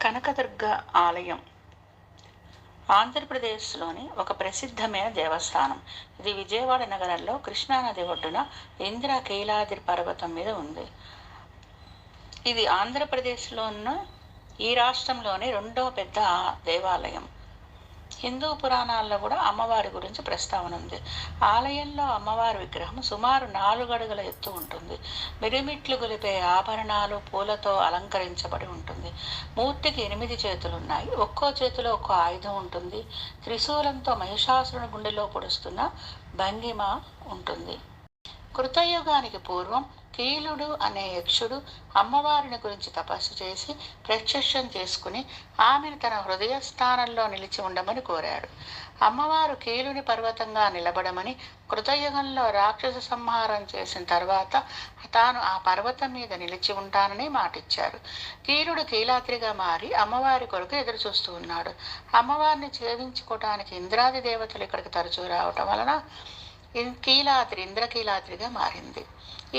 కనకదుర్గ ఆలయం ఆంధ్రప్రదేశ్లోని ఒక ప్రసిద్ధమైన దేవస్థానం. ఇది విజయవాడ నగరంలో కృష్ణానది ఒడ్డున ఇంద్రకీలాద్రి పర్వతం మీద ఉంది. ఇది ఆంధ్రప్రదేశ్లో ఉన్న ఈ రాష్ట్రంలోని రెండవ పెద్ద దేవాలయం. హిందూ పురాణాల్లో కూడా అమ్మవారి గురించి ప్రస్తావన ఉంది. ఆలయంలో అమ్మవారి విగ్రహం సుమారు 4 అడుగుల ఎత్తు ఉంటుంది. మిరిమిట్లు గొలిపే ఆభరణాలు పూలతో అలంకరించబడి ఉంటుంది. మూర్తికి 8 చేతులున్నాయి. ఒక్కో చేతిలో ఒక్కో ఆయుధం ఉంటుంది. త్రిశూలంతో మహిషాసురుని గుండెలో పొడుస్తున్న భంగిమ ఉంటుంది. కృతయుగానికి పూర్వం కీలుడు అనే యక్షుడు అమ్మవారిని గురించి తపస్సు చేసి ప్రత్యక్షం చేసుకుని ఆమెను తన హృదయ స్థానంలో నిలిచి ఉండమని కోరాడు. అమ్మవారు కీలుని పర్వతంగా నిలబడమని, కృతయుగంలో రాక్షస సంహారం చేసిన తర్వాత తాను ఆ పర్వతం మీద నిలిచి ఉంటానని మాటిచ్చారు. కీలుడు కీలాద్రిగా మారి అమ్మవారి కొరకు ఎదురు చూస్తూ ఉన్నాడు. అమ్మవారిని చేయించుకోవటానికి ఇంద్రాది దేవతలు ఇక్కడికి తరచూ రావటం వలన కీలాద్రి ఇంద్రకీలాద్రిగా మారింది.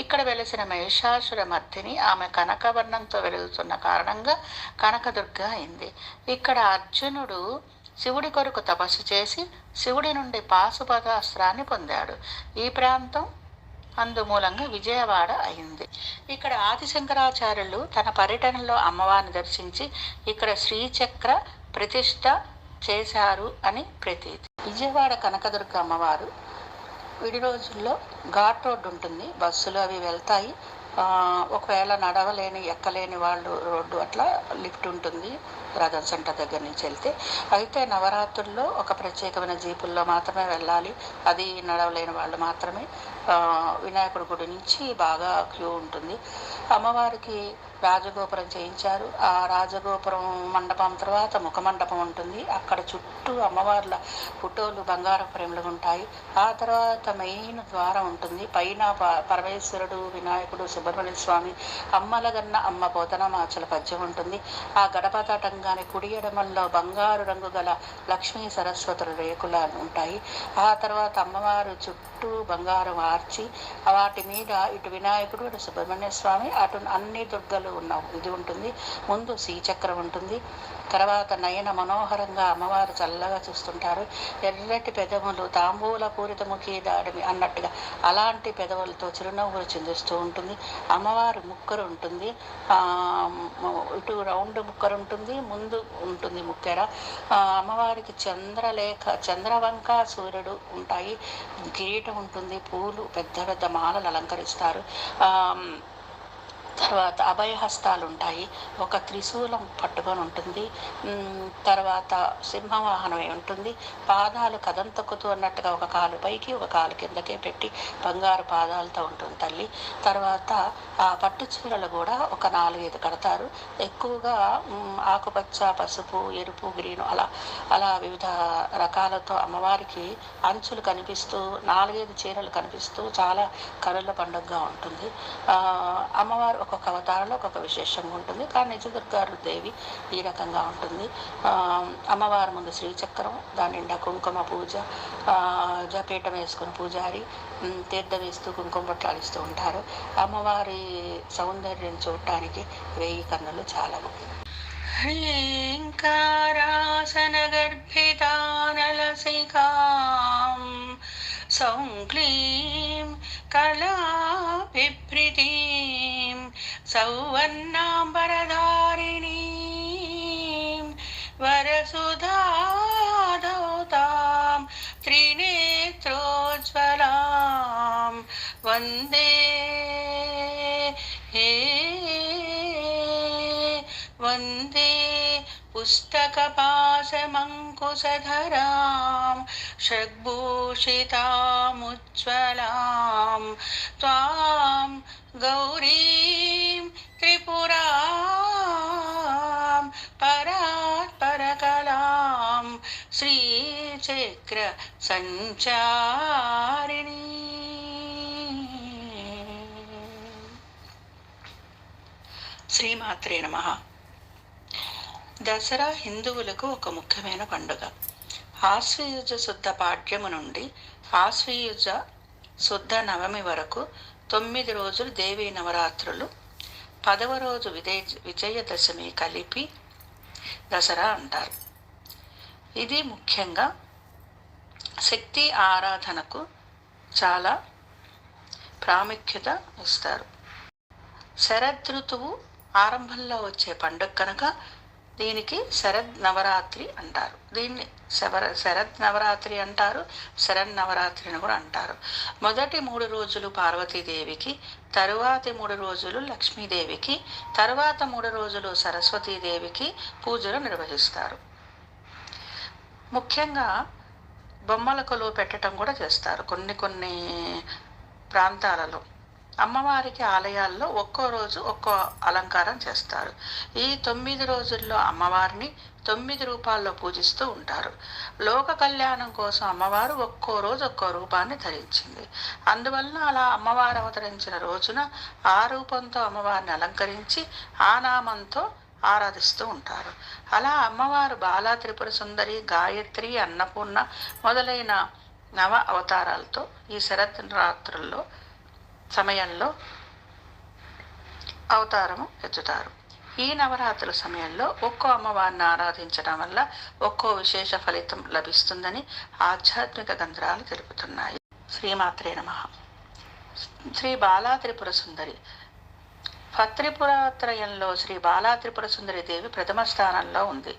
ఇక్కడ వెలిసిన మహిషాసుర మర్దిని ఆమె కనకవర్ణంతో వెలుగుతున్న కారణంగా కనకదుర్గ అయింది. ఇక్కడ అర్జునుడు శివుడి కొరకు తపస్సు చేసి శివుడి నుండి పాశుపతాస్త్రాన్ని పొందాడు. ఈ ప్రాంతం అందుమూలంగా విజయవాడ అయింది. ఇక్కడ ఆదిశంకరాచార్యులు తన పర్యటనలో అమ్మవారిని దర్శించి ఇక్కడ శ్రీచక్ర ప్రతిష్ఠ చేశారు అని ప్రతీతి. విజయవాడ కనకదుర్గ అమ్మవారు విడి రోజుల్లో ఘాట్ రోడ్డు ఉంటుంది. బస్సులు అవి వెళ్తాయి. ఒకవేళ నడవలేని ఎక్కలేని వాళ్ళు రోడ్డు అట్లా లిఫ్ట్ ఉంటుంది రథం సెంటర్ దగ్గర నుంచి వెళ్తే. అయితే నవరాత్రుల్లో ఒక ప్రత్యేకమైన జీపుల్లో మాత్రమే వెళ్ళాలి. అది నడవలేని వాళ్ళు మాత్రమే. వినాయకుడి గుడి నుంచి బాగా క్యూ ఉంటుంది. అమ్మవారికి రాజగోపురం చేయించారు. ఆ రాజగోపురం మండపం తర్వాత ముఖమండపం ఉంటుంది. అక్కడ చుట్టూ అమ్మవార్ల ఫోటోలు బంగారం ఫ్రేమ్లు ఉంటాయి. ఆ తర్వాత మెయిన్ ద్వారం ఉంటుంది. పైన పరమేశ్వరుడు, వినాయకుడు, సుబ్రహ్మణ్య స్వామి, అమ్మలగన్న అమ్మ పోతనమాచల పద్యం ఉంటుంది. ఆ గడప దాటంగానే కుడి ఎడమల్లో బంగారు రంగు గల లక్ష్మీ సరస్వతుల రేకుల ఉంటాయి. ఆ తర్వాత అమ్మవారు చుట్టూ బంగారం ఆర్చి వాటి మీద ఇటు వినాయకుడు, ఇటు సుబ్రహ్మణ్య స్వామి, అటు అన్ని దుర్గలు ఉన్న ఇది ఉంటుంది. ముందు శ్రీచక్రం ఉంటుంది. తర్వాత నయన మనోహరంగా అమ్మవారు చల్లగా చూస్తుంటారు. ఎర్రటి పెదవులు, తాంబూల పూరితముఖి దాడిమి అన్నట్టుగా అలాంటి పెదవులతో చిరునవ్వులు చిందిస్తూ ఉంటుంది. అమ్మవారు ముక్కరు ఉంటుంది. ఇటు రౌండ్ ముక్కరు ఉంటుంది, ముందు ఉంటుంది ముక్కెర. అమ్మవారికి చంద్రవంక సూర్యుడు ఉంటాయి. కిరీటం ఉంటుంది. పూలు పెద్ద పెద్ద మాలలు అలంకరిస్తారు. తర్వాత అభయహస్తాలు ఉంటాయి. ఒక త్రిశూలం పట్టుకొని ఉంటుంది. తర్వాత సింహవాహనం ఉంటుంది. పాదాలు కదం తొక్కుతూ అన్నట్టుగా ఒక కాలు పైకి ఒక కాలు కిందకే పెట్టి బంగారు పాదాలతో ఉంటుంది తల్లి. తర్వాత ఆ పట్టు చీరలు కూడా ఒక 4-5 కడతారు. ఎక్కువగా ఆకుపచ్చ, పసుపు, ఎరుపు, గ్రీను అలా వివిధ రకాలతో అమ్మవారికి అంచులు కనిపిస్తూ 4-5 చీరలు కనిపిస్తూ చాలా కనుల పండుగగా ఉంటుంది. అమ్మవారు ఒక్కొక్క అవతారంలో ఒక్కొక్క విశేషంగా ఉంటుంది. కానీ నిజదుర్గారు దేవి ఈ రకంగా ఉంటుంది. అమ్మవారి ముందు శ్రీచక్రం, దాని నిండా కుంకుమ పూజ, జపీఠం వేసుకుని పూజారి తీర్థం వేస్తూ కుంకుమ పట్లాడిస్తూ ఉంటారు. అమ్మవారి సౌందర్యం చూడటానికి 1000 కన్నులు చాలవు. హ్రీంకారాసన గర్భితానలసికాం సౌంక్లీం కళాభిభృతిం సౌవర్ణాంబరధారిణీం వరసుధాదౌతాం త్రినేత్రోజ్వలాం వందే వందే పుస్తకపాశమంకుశధరాం షడ్భూషితాముజ్వలాం త్వాం గౌరీం త్రిపురాం పరాత్పరకలాం శ్రీచక్ర సంచారిణీ. శ్రీమాత్రే నమః. దసరా హిందువులకు ఒక ముఖ్యమైన పండుగ. ఆశ్వయుజ శుద్ధ పాడ్యము నుండి ఆశ్వయుజ శుద్ధ నవమి వరకు 9 రోజులు దేవీ నవరాత్రులు. 10వ రోజు విజయదశమి కలిపి దసరా అంటారు. ఇది ముఖ్యంగా శక్తి ఆరాధనకు చాలా ప్రాముఖ్యత ఇస్తారు. శరదృతువు ఆరంభంలో వచ్చే పండుగ కనుక దీనికి శరద్ నవరాత్రి అంటారు. దీన్ని శరద్ నవరాత్రి అంటారు, శరన్నవరాత్రి అని కూడా అంటారు. మొదటి 3 రోజులు పార్వతీదేవికి, తరువాతి 3 రోజులు లక్ష్మీదేవికి, తరువాత 3 రోజులు సరస్వతీదేవికి పూజలు నిర్వహిస్తారు. ముఖ్యంగా బొమ్మల కొలువు పెట్టడం కూడా చేస్తారు కొన్ని ప్రాంతాలలో. అమ్మవారికి ఆలయాల్లో ఒక్కో రోజు ఒక్కో అలంకారం చేస్తారు. ఈ 9 రోజుల్లో అమ్మవారిని 9 రూపాల్లో పూజిస్తూ ఉంటారు. లోక కళ్యాణం కోసం అమ్మవారు ఒక్కో రోజు ఒక్కో రూపాన్ని ధరించింది. అందువలన అలా అమ్మవారు అవతరించిన రోజున ఆ రూపంతో అమ్మవారిని అలంకరించి ఆ నామంతో ఆరాధిస్తూ ఉంటారు. అలా అమ్మవారు బాలా త్రిపుర సుందరి, గాయత్రి, అన్నపూర్ణ మొదలైన నవ అవతారాలతో ఈ శరదరాత్రుల్లో సమయంలో అవతారము ఎత్తుతారు. ఈ నవరాత్రుల సమయంలో ఒక్కో అమ్మవారిని ఆరాధించడం వల్ల ఒక్కో విశేష ఫలితం లభిస్తుందని ఆధ్యాత్మిక గ్రంథాలు తెలుపుతున్నాయి. శ్రీమాత్రే నమః. శ్రీ బాలా త్రిపుర సుందరి. త్రిపురాత్రయంలో శ్రీ బాలా త్రిపుర సుందరి దేవి ప్రథమ స్థానంలో ఉంది.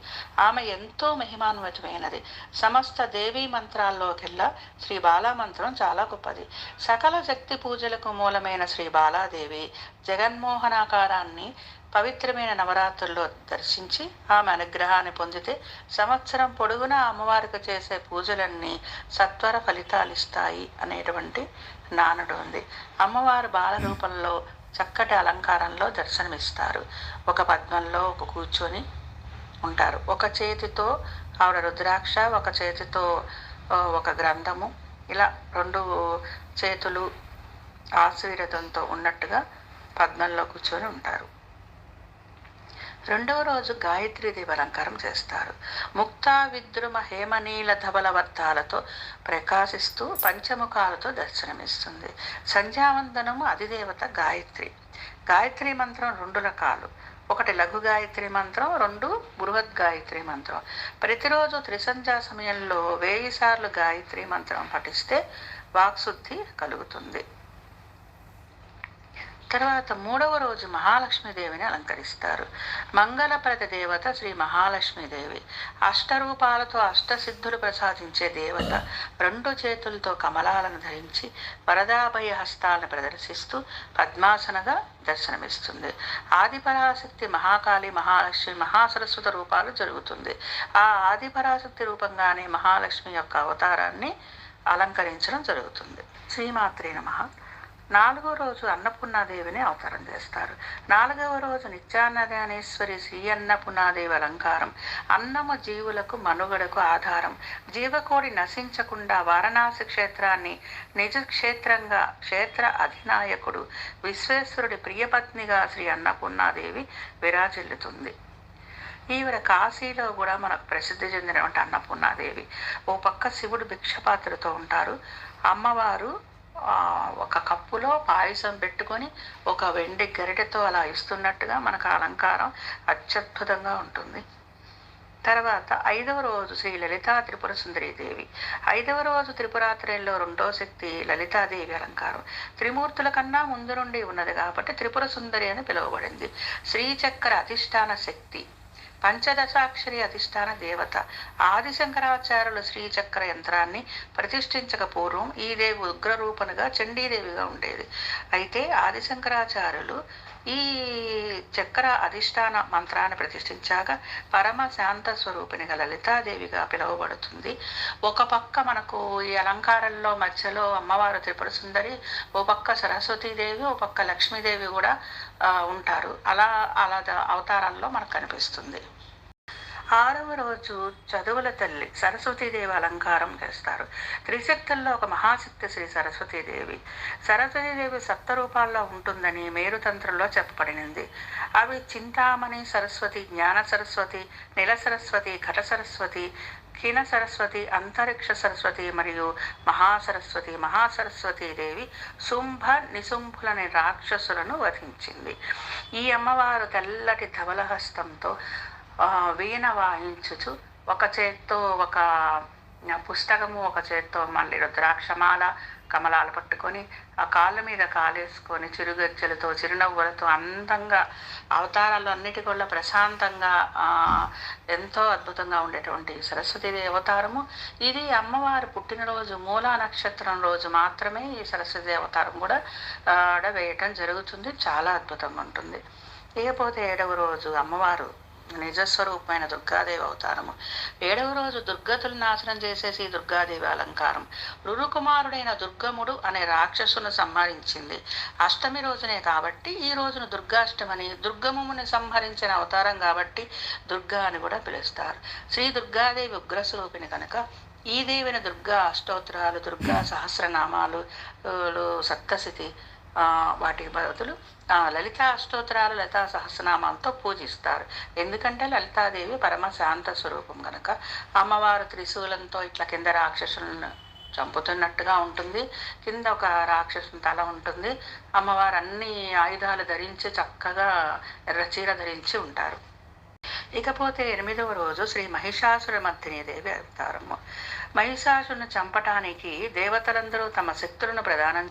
ఆమె ఎంతో మహిమాన్వితమైనది. సమస్త దేవీ మంత్రాల్లోకెల్లా శ్రీ బాలా మంత్రం చాలా గొప్పది. సకల శక్తి పూజలకు మూలమైన శ్రీ బాలాదేవి జగన్మోహనాకారాన్ని పవిత్రమైన నవరాత్రుల్లో దర్శించి ఆమె అనుగ్రహాన్ని పొందితే సంవత్సరం పొడుగునా అమ్మవారికి చేసే పూజలన్నీ సత్వర ఫలితాలిస్తాయి అనేటువంటి నానుడు ఉంది. అమ్మవారు బాల రూపంలో చక్కటి అలంకారంలో దర్శనమిస్తారు. ఒక పద్మంలో ఒక కూర్చొని ఉంటారు. ఒక చేతితో ఆవిడ రుద్రాక్ష, ఒక చేతితో ఒక గ్రంథము, ఇలా 2 చేతులు ఆశీర్వదంతో ఉన్నట్టుగా పద్మంలో కూర్చొని ఉంటారు. 2వ రోజు గాయత్రీదేవి అలంకారం చేస్తారు. ముక్తా విద్రుమ హేమనీల ధవల వర్తాలతో ప్రకాశిస్తూ పంచముఖాలతో దర్శనమిస్తుంది. సంధ్యావందనము అధిదేవత గాయత్రి. గాయత్రి మంత్రం 2 రకాలు. ఒకటి లఘు గాయత్రి మంత్రం, 2 బృహత్ గాయత్రి మంత్రం. ప్రతిరోజు త్రిసంధ్యా సమయంలో 1000 సార్లు గాయత్రి మంత్రం పఠిస్తే వాక్శుద్ధి కలుగుతుంది. తర్వాత 3వ రోజు మహాలక్ష్మీదేవిని అలంకరిస్తారు. మంగళప్రద దేవత శ్రీ మహాలక్ష్మీదేవి. అష్టరూపాలతో అష్టసిద్ధులు ప్రసాదించే దేవత. 2 చేతులతో కమలాలను ధరించి వరదాభయ హస్తాలను ప్రదర్శిస్తూ పద్మాసనగా దర్శనమిస్తుంది. ఆదిపరాశక్తి మహాకాళి, మహాలక్ష్మి, మహాసరస్వత రూపాలు జరుగుతుంది. ఆ ఆదిపరాశక్తి రూపంగానే మహాలక్ష్మి యొక్క అవతారాన్ని అలంకరించడం జరుగుతుంది. శ్రీమాత్రే నమః. 4వ రోజు అన్నపూర్ణాదేవిని అవతారం చేస్తారు. 4వ రోజు నిత్యాన్నదానేశ్వరి శ్రీ అన్నపూర్ణాదేవి అలంకారం. అన్నము జీవులకు మనుగడకు ఆధారం. జీవకోడి నశించకుండా వారణాసి క్షేత్రాన్ని నిజ క్షేత్రంగా క్షేత్ర అధినాయకుడు విశ్వేశ్వరుడి ప్రియపత్నిగా శ్రీ అన్నపూర్ణాదేవి విరాజిల్లుతుంది. ఈవిడ కాశీలో కూడా మనకు ప్రసిద్ధి చెందినటువంటి అన్నపూర్ణాదేవి. ఓ పక్క శివుడు భిక్షపాత్రతో ఉంటారు. అమ్మవారు ఒక కప్పులో పాయసం పెట్టుకొని ఒక వెండి గరిటెతో అలా ఇస్తున్నట్టుగా మనకు అలంకారం అత్యద్భుతంగా ఉంటుంది. తర్వాత 5వ రోజు శ్రీ లలితా త్రిపుర సుందరీదేవి. 5వ రోజు త్రిపురాత్రయంలో 2వ శక్తి లలితాదేవి అలంకారం. త్రిమూర్తుల కన్నా ముందు నుండి ఉన్నది కాబట్టి త్రిపుర సుందరి అని పిలువబడింది. శ్రీచక్ర అధిష్టాన శక్తి, పంచదశాక్షరి అధిష్టాన దేవత. ఆదిశంకరాచార్యులు శ్రీచక్ర యంత్రాన్ని ప్రతిష్ఠించక పూర్వం ఈ దేవి ఉగ్రరూపణగా చండీదేవిగా ఉండేది. అయితే ఆదిశంకరాచార్యులు ఈ చక్ర అధిష్టాన మంత్రాన్ని ప్రతిష్ఠించాక పరమ శాంత స్వరూపిణిగా లలితాదేవిగా పిలువబడుతుంది. ఒక పక్క మనకు ఈ అలంకారంలో మధ్యలో అమ్మవారు త్రిపుర సుందరి, ఓ పక్క సరస్వతీదేవి, ఓ పక్క లక్ష్మీదేవి కూడా ఉంటారు. అలా అవతారాల్లో మనకు కనిపిస్తుంది. 6వ రోజు చదువుల తల్లి సరస్వతీదేవి అలంకారం చేస్తారు. త్రిశక్తుల్లో ఒక మహాశక్తి శ్రీ సరస్వతీదేవి. సరస్వతీదేవి సప్తరూపాల్లో ఉంటుందని మేరుతంత్రంలో చెప్పబడినది. అవి చింతామణి సరస్వతి, జ్ఞాన సరస్వతి, నిల సరస్వతి, ఘట సరస్వతి, కిన సరస్వతి, అంతరిక్ష సరస్వతి మరియు మహాసరస్వతి. మహాసరస్వతీదేవి శుంభ నిశుంభులని రాక్షసులను వధించింది. ఈ అమ్మవారు తెల్లటి ధవలహస్తంతో వీణ వాయించుచు ఒక చేత్తో ఒక పుస్తకము, ఒక చేత్తో మళ్ళీ రుద్రాక్షమాల కమలాలు పట్టుకొని ఆ కాళ్ళ మీద కాలేసుకొని చిరుగజ్జలతో చిరునవ్వులతో అందంగా అవతారాలు అన్నిటికల్లా ప్రశాంతంగా ఎంతో అద్భుతంగా ఉండేటువంటి సరస్వతీదేవి అవతారము. ఇది అమ్మవారు పుట్టినరోజు మూలా నక్షత్రం రోజు మాత్రమే ఈ సరస్వతి అవతారం కూడా వేయటం జరుగుతుంది. చాలా అద్భుతంగా ఉంటుంది. ఇకపోతే 7వ రోజు అమ్మవారు నిజస్వరూపమైన దుర్గాదేవి అవతారము. 7వ రోజు దుర్గతులు నాశనం చేసేసి దుర్గాదేవి అలంకారం. రురుకుమారుడైన దుర్గముడు అనే రాక్షసును సంహరించింది అష్టమి రోజునే కాబట్టి ఈ రోజును దుర్గాష్టమని, దుర్గముని సంహరించిన అవతారం కాబట్టి దుర్గా అని కూడా పిలుస్తారు. శ్రీ దుర్గాదేవి ఉగ్రస్వరూపిణి కనుక ఈ దేవిని దుర్గా అష్టోత్తరాలు, దుర్గా సహస్రనామాలు, సప్తశతి వాటికి బదులు లలితా అష్టోత్తరాలు, లలితా సహస్రనామాలతో పూజిస్తారు. ఎందుకంటే లలితాదేవి పరమ శాంత స్వరూపం కనుక అమ్మవారు త్రిశూలంతో ఇట్లా కింద రాక్షసులను చంపుతున్నట్టుగా ఉంటుంది. కింద ఒక రాక్షసుని తల ఉంటుంది. అమ్మవారు అన్ని ఆయుధాలు ధరించి చక్కగా ఎర్రచీర ధరించి ఉంటారు. ఇకపోతే 8వ రోజు శ్రీ మహిషాసురమర్దిని దేవి అవతారము. మహిషాసురుని చంపటానికి దేవతలందరూ తమ శక్తులను ప్రదానం